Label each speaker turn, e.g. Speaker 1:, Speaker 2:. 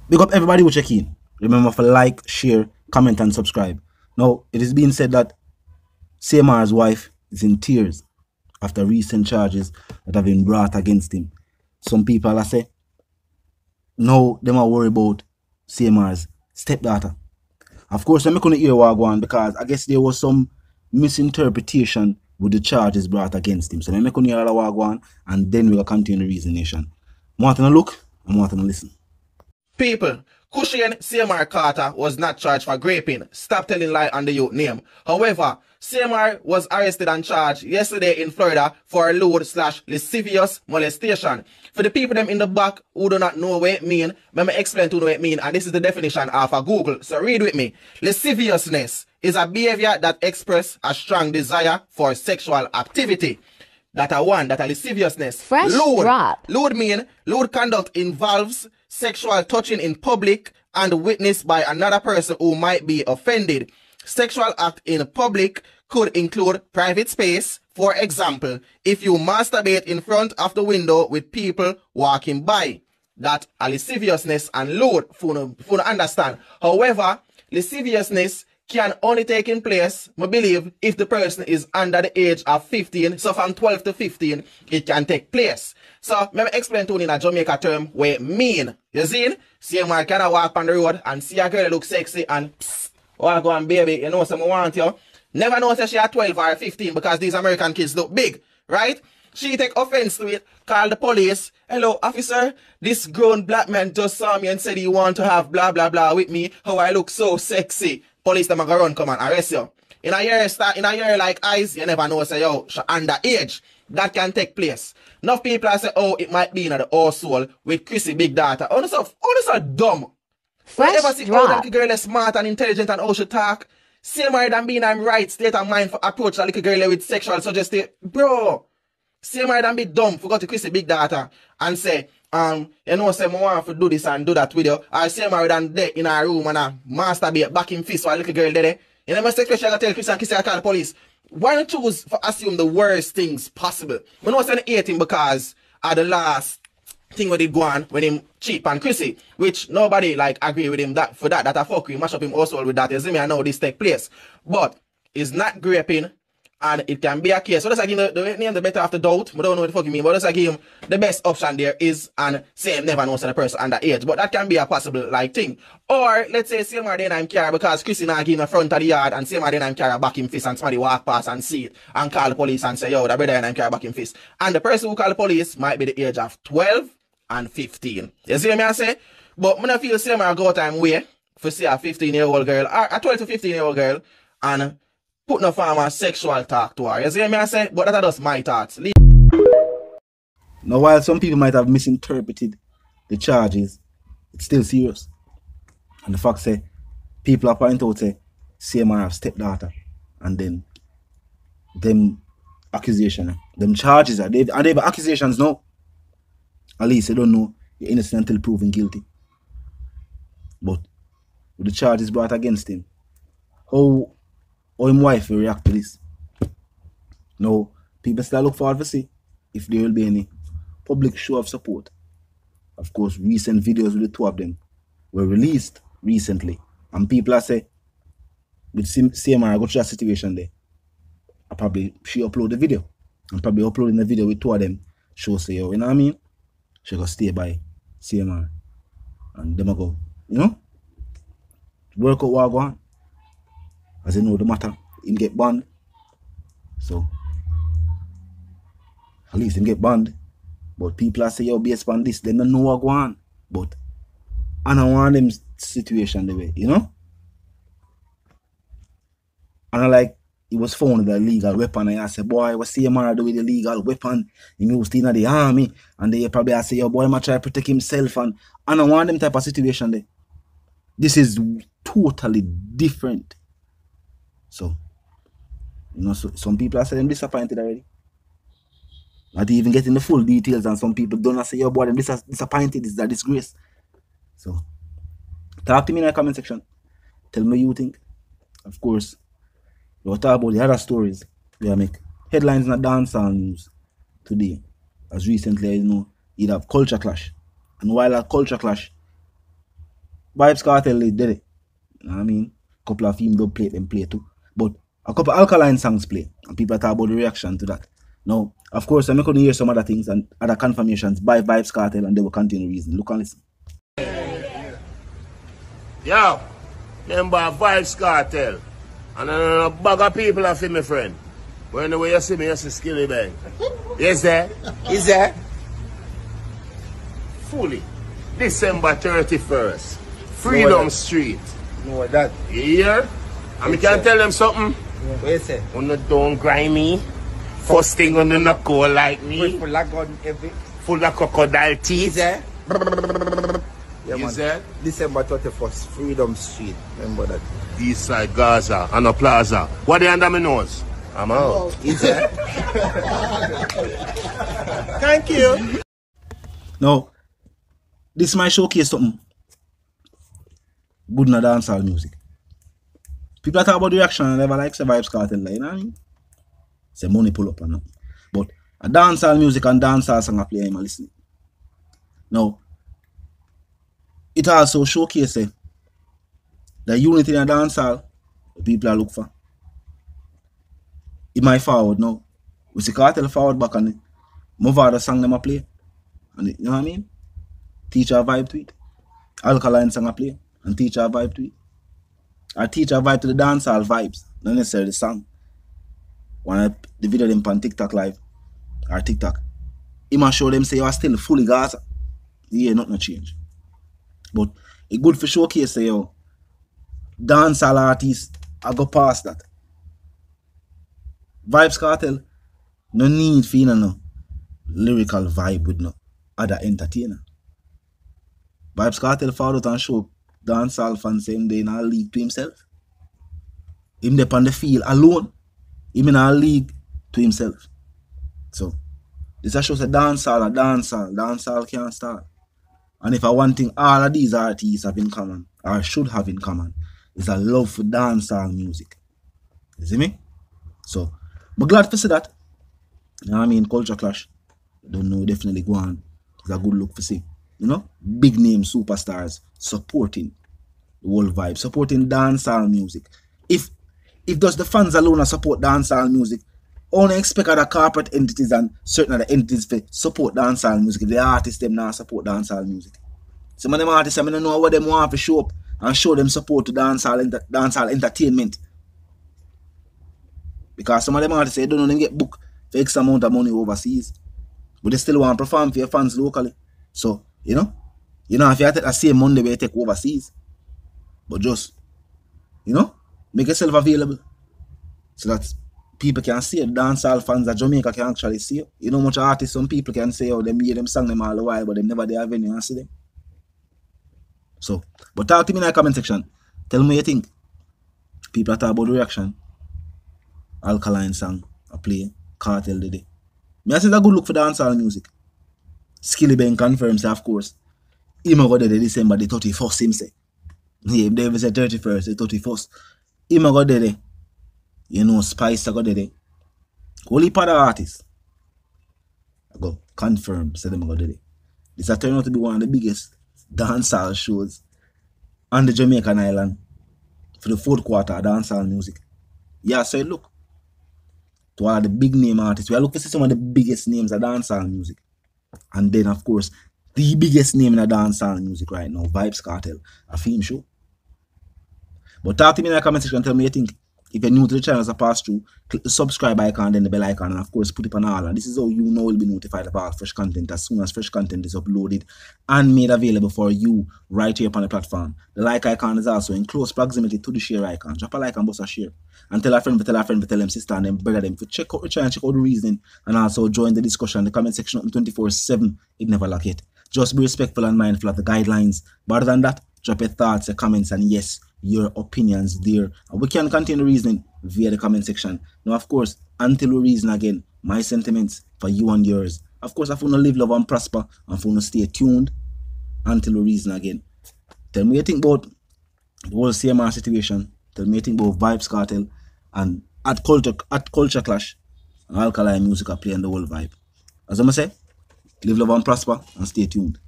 Speaker 1: Big up everybody who check in. Remember to like, share, comment, and subscribe. Now, it is being said that CMR's wife is in tears after recent charges that have been brought against him. Some people are say, no, they are worried about CMR's stepdaughter. Of course, I'm not going to hear what go on because I guess there was some misinterpretation with the charges brought against him. So I'm not going to hear what go on, and then we'll continue the reasonation. I want to look, I want to listen.
Speaker 2: People, Crissy and CMR Carter was not charged for raping. Stop telling lie on the youth name. However, CMR was arrested and charged yesterday in Florida for lewd/lascivious molestation. For the people them in the back who do not know what it mean, let me explain to you what it mean, and this is the definition of a Google. So read with me. Lasciviousness is a behavior that expresses a strong desire for sexual activity. That a lasciviousness.
Speaker 3: Fresh drop.
Speaker 2: Lewd conduct involves sexual touching in public and witnessed by another person who might be offended. Sexual act in public could include private space. For example, if you masturbate in front of the window with people walking by. That a lasciviousness and lewd, for understand. However, lasciviousness can only take in place, I believe, if the person is under the age of 15. So from 12 to 15, it can take place. So let me explain to you in a Jamaica term what it mean. You see? See a man can walk on the road and see a girl look sexy and psst, walk on baby, you know someone want you. Never know that she are 12 or 15 because these American kids look big, right? She take offense to it, call the police. Hello, officer, this grown black man just saw me and said he want to have blah, blah, blah with me. How I look so sexy. Police them go run come and arrest you. In a year like eyes, you never know, say, yo, she underage. That can take place. Enough people say, oh, it might be in the household with Crissy big data. Oh, so dumb.
Speaker 3: Fresh
Speaker 2: ever see how that girl is smart and intelligent and how she talk? Same way than being in right state of mind for approach a little girl with sexual suggestion. Bro, same way than be dumb for go to Crissy big data and say, you know, say, I want to do this and do that with you. Or same way than there in our room and a masturbate back in fist for a little girl there. You know, must especially tell Crissy and Crissy I call the police. Why don't you choose for assume the worst things possible? We know I hate him because of the last thing we did go on when him cheap and Crissy, which nobody like agree with him that for that I fuck with, mash up him also with that. You see me, I know this take place. But it's not graping and it can be a case. So that's like give him the name the better after doubt. We don't know what the fuck you mean, but that's like give him the best option there is and say him never knows the person underage. But that can be a possible like thing. Or let's say same or then I'm care because Crissy not give him a front of the yard and same or then I'm care back in fist and somebody walk past and see it and call the police and say, yo, the brother and I'm care back in fist. And the person who call the police might be the age of 12 and 15. You see what I say? But I don't feel same or go time way for say a 15-year-old girl or a 12 to 15-year-old girl and put no form of sexual talk to her. You see what I say? But that's just my thoughts.
Speaker 1: Now, while some people might have misinterpreted the charges, it's still serious. And the fact say, people are pointing out say, CMR have stepdaughter. And then, them accusation, them charges, and they have accusations now. At least they don't know you're innocent until proven guilty. But with the charges brought against him, how his wife will react to this? Now, people still look forward to see if there will be any public show of support. Of course, recent videos with the two of them were released recently. And people are say, with CMR, I go through that situation there. She upload the video. And probably uploading the video with two of them, show say, yo, you know what I mean? She go stay by CMR. And them go, you know? Work out what go on. As you know the matter, him get banned. So at least him get banned. But people are say, yo, based on this, they don't know what go on. But I don't want them situation the way, you know? And I like it was found with a legal weapon, and I said, boy, what CMR do with the legal weapon? He used in the army, and they probably say, yo, boy, I try to protect himself, and I don't want them type of situation there. This is totally different. So, you know, so some people are saying disappointed already. Not even getting the full details, and some people don't say, yo, boy, them disappointed, this is a disgrace. So, talk to me in the comment section. Tell me what you think. Of course, we'll talk about the other stories. We make headlines in the dancehall news today. As recently, you know, you have culture clash. And while a culture clash Vibes Cartel did it. You know what I mean? A couple of him dub play them play too. But a couple of Alkaline songs play. And people talk about the reaction to that. Now, of course, I'm going to hear some other things and other confirmations by Vibes Cartel and they will continue reason. Look and listen.
Speaker 3: Yo, remember Vibes Cartel. And a bag of people are for my friend. When the way you see me, you see Skilly Bang. Yes, there? Is there? Fully. December 31st. Freedom Street.
Speaker 4: No, that.
Speaker 3: You hear? And we can tell them something.
Speaker 4: What you say?
Speaker 3: On the don't grimy. First thing on the not go like me.
Speaker 4: Full of gun every.
Speaker 3: Full of crocodile teeth.
Speaker 4: Is there? Yeah,
Speaker 3: Is
Speaker 4: man.
Speaker 3: there?
Speaker 4: December 31st, Freedom Street. Remember that.
Speaker 3: East side Gaza and a plaza. What they under my nose? I'm out.
Speaker 4: Is there?
Speaker 3: Thank you.
Speaker 1: Now, this might showcase something good in the dancehall music. People talk about the reaction and never like say Vibes Cartel, like, you know what I mean? Say money pull up and nothing. But a dancehall music and dancehall song I play, I'm listening. Now, it also showcases the unity in a dancehall the people are looking for. In my forward now, we see Cartel forward back and move out the song them I play. And you know what I mean? Teacher vibe to it. Alkaline song I play and teacher vibe to it. Or teacher vibe to the dancehall vibes, not necessarily the song. When the video them on TikTok live or TikTok, he must show them say you are still fully Gaza. Yeah, nothing change. But it's good for showcase say yo, dancehall artists I go past that. Vibes Cartel, no need for no lyrical vibe with no other entertainer. Vibes Cartel found out and show dancehall fans saying they in a league to himself. Him up on the field alone. Him in a league to himself. So this shows a dancehall can't start. And if I one thing all of these artists have in common, or should have in common, is a love for dancehall music. You see me? So I'm glad to see that. You know what I mean? Culture clash. Don't know, definitely go on. It's a good look to see. You know? Big name superstars supporting the whole vibe, supporting dancehall music. If does the fans alone support dancehall music, only expect other corporate entities and certain other entities to support dancehall music. If the artists them not support dancehall music. Some of them artists I don't know what them want to show up and show them support to dancehall entertainment. Because some of them artists say don't know them get booked for X amount of money overseas. But they still want to perform for your fans locally. So, you know if you take the same money where you take overseas. But just, make yourself available. So that people can see it. Dancehall fans of Jamaica can actually see it. You know much artists, some people can say, oh, them hear them sing them all the while, but they never they have venue and see them. So, but talk to me in the comment section. Tell me what you think. People talk about the reaction. Alkaline song I play, Cartel did it. I say it's a good look for dancehall music. Skilly Bang confirms, of course. He go there December the 31st, him say. Yeah, they say 31st, the 31st. He go there. Spice I go there. Only part of artists. I go confirm, say them go there. This has turned out to be one of the biggest dancehall shows on the Jamaican island for the fourth quarter of dancehall music. Yeah, so look. To all the big name artists. We are looking to see some of the biggest names of dancehall music. And then, of course, the biggest name in the dancehall music right now, Vibes Cartel, a film show. But talk to me in the comment section and tell me what you think. If you're new to the channel as a pass through, click the subscribe icon, then the bell icon, and of course put it on all. And this is how you know will be notified about fresh content as soon as fresh content is uploaded and made available for you right here upon the platform. The like icon is also in close proximity to the share icon. Drop a like and bust a share. And tell a friend, tell them sister and them brother them to check out the channel, check out the reasoning, and also join the discussion in the comment section 24/7. It never lack it. Just be respectful and mindful of the guidelines. But other than that, drop your thoughts, your comments, and yes, your opinions there. And we can continue reasoning via the comment section. Now, of course, until we reason again, my sentiments for you and yours. Of course, if you want to live, love, and prosper, and if you want to stay tuned until we reason again. Tell me what you think about the whole CMR situation. Tell me what you think about Vibes Cartel and at Culture Clash and Alkaline music are playing the whole vibe. As I say, live, love, and prosper, and stay tuned.